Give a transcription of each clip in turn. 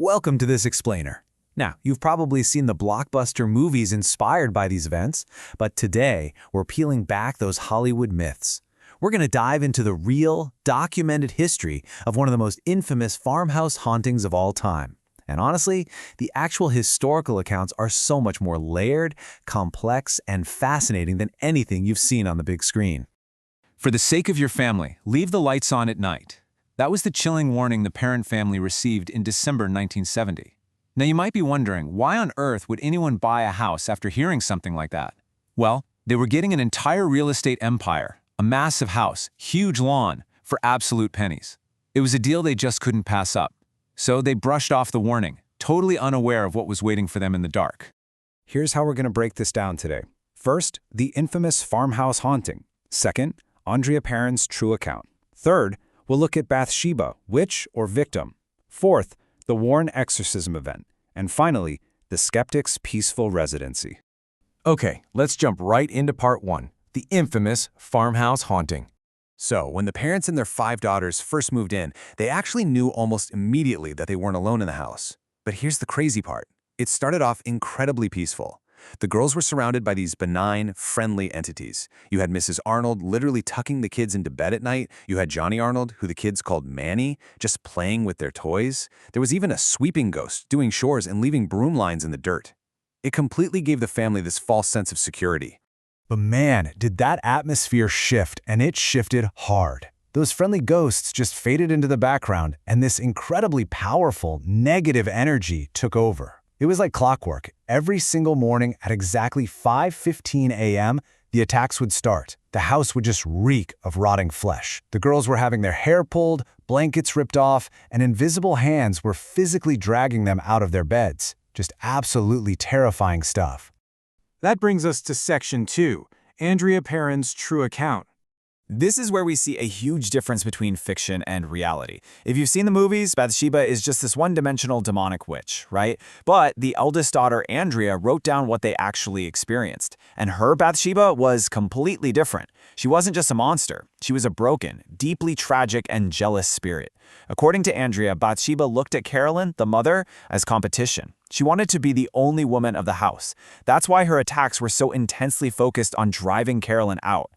Welcome to this explainer. Now, you've probably seen the blockbuster movies inspired by these events, but today we're peeling back those Hollywood myths. We're going to dive into the real, documented history of one of the most infamous farmhouse hauntings of all time. And honestly, the actual historical accounts are so much more layered, complex, and fascinating than anything you've seen on the big screen. For the sake of your family, leave the lights on at night. That was the chilling warning the Parent family received in December 1970. Now you might be wondering, why on earth would anyone buy a house after hearing something like that? Well, they were getting an entire real estate empire, a massive house, huge lawn, for absolute pennies. It was a deal they just couldn't pass up. So they brushed off the warning, totally unaware of what was waiting for them in the dark. Here's how we're going to break this down today. First, the infamous farmhouse haunting. Second, Andrea Perron's true account. Third, we'll look at Bathsheba, witch or victim. Fourth, the Warren exorcism event. And finally, the skeptic's peaceful residency. Okay, let's jump right into part one, the infamous farmhouse haunting. So, when the parents and their 5 daughters first moved in, they actually knew almost immediately that they weren't alone in the house. But here's the crazy part. It started off incredibly peaceful. The girls were surrounded by these benign, friendly entities. You had Mrs. Arnold literally tucking the kids into bed at night. You had Johnny Arnold, who the kids called Manny, just playing with their toys. There was even a sweeping ghost doing chores and leaving broom lines in the dirt. It completely gave the family this false sense of security. But man, did that atmosphere shift, and it shifted hard. Those friendly ghosts just faded into the background, and this incredibly powerful, negative energy took over. It was like clockwork. Every single morning at exactly 5:15 a.m., the attacks would start. The house would just reek of rotting flesh. The girls were having their hair pulled, blankets ripped off, and invisible hands were physically dragging them out of their beds. Just absolutely terrifying stuff. That brings us to Section 2, Andrea Perron's true account. This is where we see a huge difference between fiction and reality. If you've seen the movies, Bathsheba is just this one-dimensional demonic witch, right? But the eldest daughter, Andrea, wrote down what they actually experienced. And her Bathsheba was completely different. She wasn't just a monster. She was a broken, deeply tragic, and jealous spirit. According to Andrea, Bathsheba looked at Carolyn, the mother, as competition. She wanted to be the only woman of the house. That's why her attacks were so intensely focused on driving Carolyn out.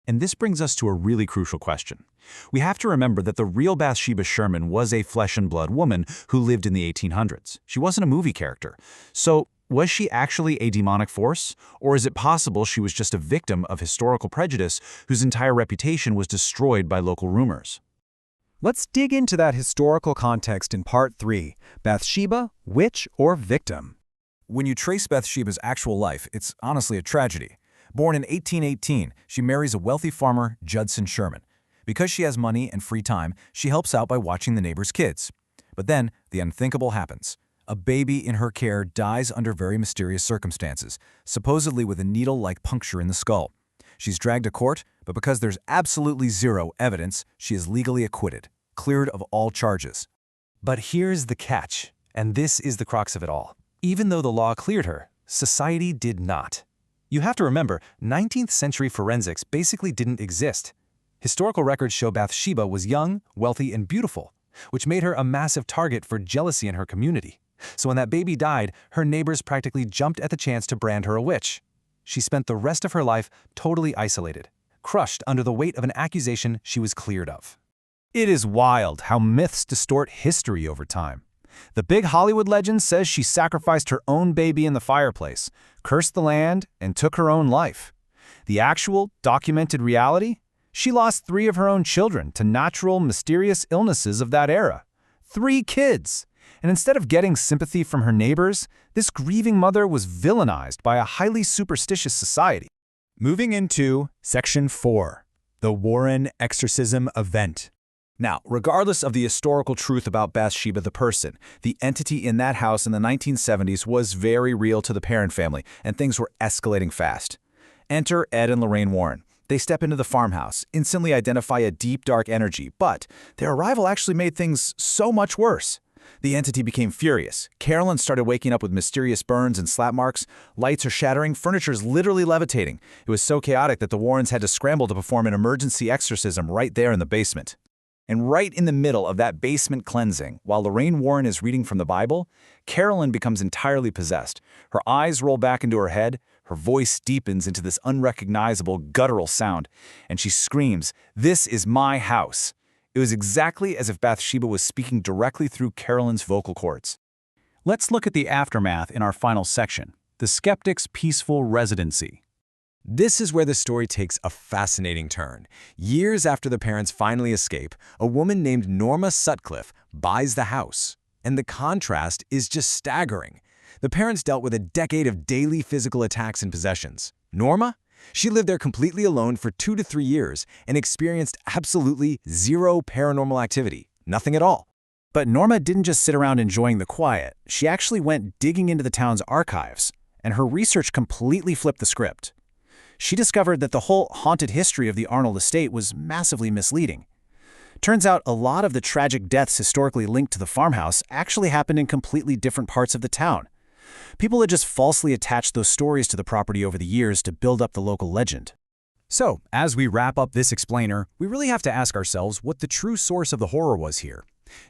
And this brings us to a really crucial question. We have to remember that the real Bathsheba Sherman was a flesh-and-blood woman who lived in the 1800s. She wasn't a movie character. So, was she actually a demonic force? Or is it possible she was just a victim of historical prejudice whose entire reputation was destroyed by local rumors? Let's dig into that historical context in Part 3, Bathsheba, witch or victim. When you trace Bathsheba's actual life, it's honestly a tragedy. Born in 1818, she marries a wealthy farmer, Judson Sherman. Because she has money and free time, she helps out by watching the neighbor's kids. But then, the unthinkable happens. A baby in her care dies under very mysterious circumstances, supposedly with a needle-like puncture in the skull. She's dragged to court, but because there's absolutely zero evidence, she is legally acquitted, cleared of all charges. But here's the catch, and this is the crux of it all. Even though the law cleared her, society did not. You have to remember, 19th century forensics basically didn't exist. Historical records show Bathsheba was young, wealthy, and beautiful, which made her a massive target for jealousy in her community. So when that baby died, her neighbors practically jumped at the chance to brand her a witch. She spent the rest of her life totally isolated, crushed under the weight of an accusation she was cleared of. It is wild how myths distort history over time. The big Hollywood legend says she sacrificed her own baby in the fireplace, cursed the land, and took her own life. The actual, documented reality? She lost 3 of her own children to natural, mysterious illnesses of that era. 3 kids! And instead of getting sympathy from her neighbors, this grieving mother was villainized by a highly superstitious society. Moving into Section 4, the Warren exorcism event. Now, regardless of the historical truth about Bathsheba the person, the entity in that house in the 1970s was very real to the Perron family, and things were escalating fast. Enter Ed and Lorraine Warren. They step into the farmhouse, instantly identify a deep, dark energy, but their arrival actually made things so much worse. The entity became furious. Carolyn started waking up with mysterious burns and slap marks. Lights are shattering, furniture's literally levitating. It was so chaotic that the Warrens had to scramble to perform an emergency exorcism right there in the basement. And right in the middle of that basement cleansing, while Lorraine Warren is reading from the Bible, Carolyn becomes entirely possessed. Her eyes roll back into her head, her voice deepens into this unrecognizable, guttural sound, and she screams, "This is my house." It was exactly as if Bathsheba was speaking directly through Carolyn's vocal cords. Let's look at the aftermath in our final section, the skeptic's peaceful residency. This is where the story takes a fascinating turn. Years after the parents finally escape, a woman named Norma Sutcliffe buys the house. And the contrast is just staggering. The parents dealt with a decade of daily physical attacks and possessions. Norma? She lived there completely alone for 2 to 3 years and experienced absolutely zero paranormal activity. Nothing at all. But Norma didn't just sit around enjoying the quiet. She actually went digging into the town's archives, and her research completely flipped the script. She discovered that the whole haunted history of the Arnold estate was massively misleading. Turns out a lot of the tragic deaths historically linked to the farmhouse actually happened in completely different parts of the town. People had just falsely attached those stories to the property over the years to build up the local legend. So, as we wrap up this explainer, we really have to ask ourselves what the true source of the horror was here.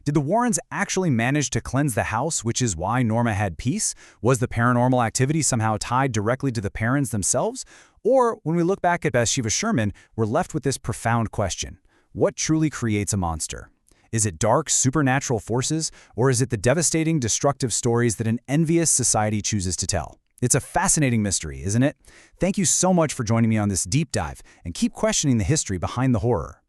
Did the Warrens actually manage to cleanse the house, which is why Norma had peace? Was the paranormal activity somehow tied directly to the parents themselves? Or, when we look back at Bathsheba Sherman, we're left with this profound question. What truly creates a monster? Is it dark, supernatural forces, or is it the devastating, destructive stories that an envious society chooses to tell? It's a fascinating mystery, isn't it? Thank you so much for joining me on this deep dive, and keep questioning the history behind the horror.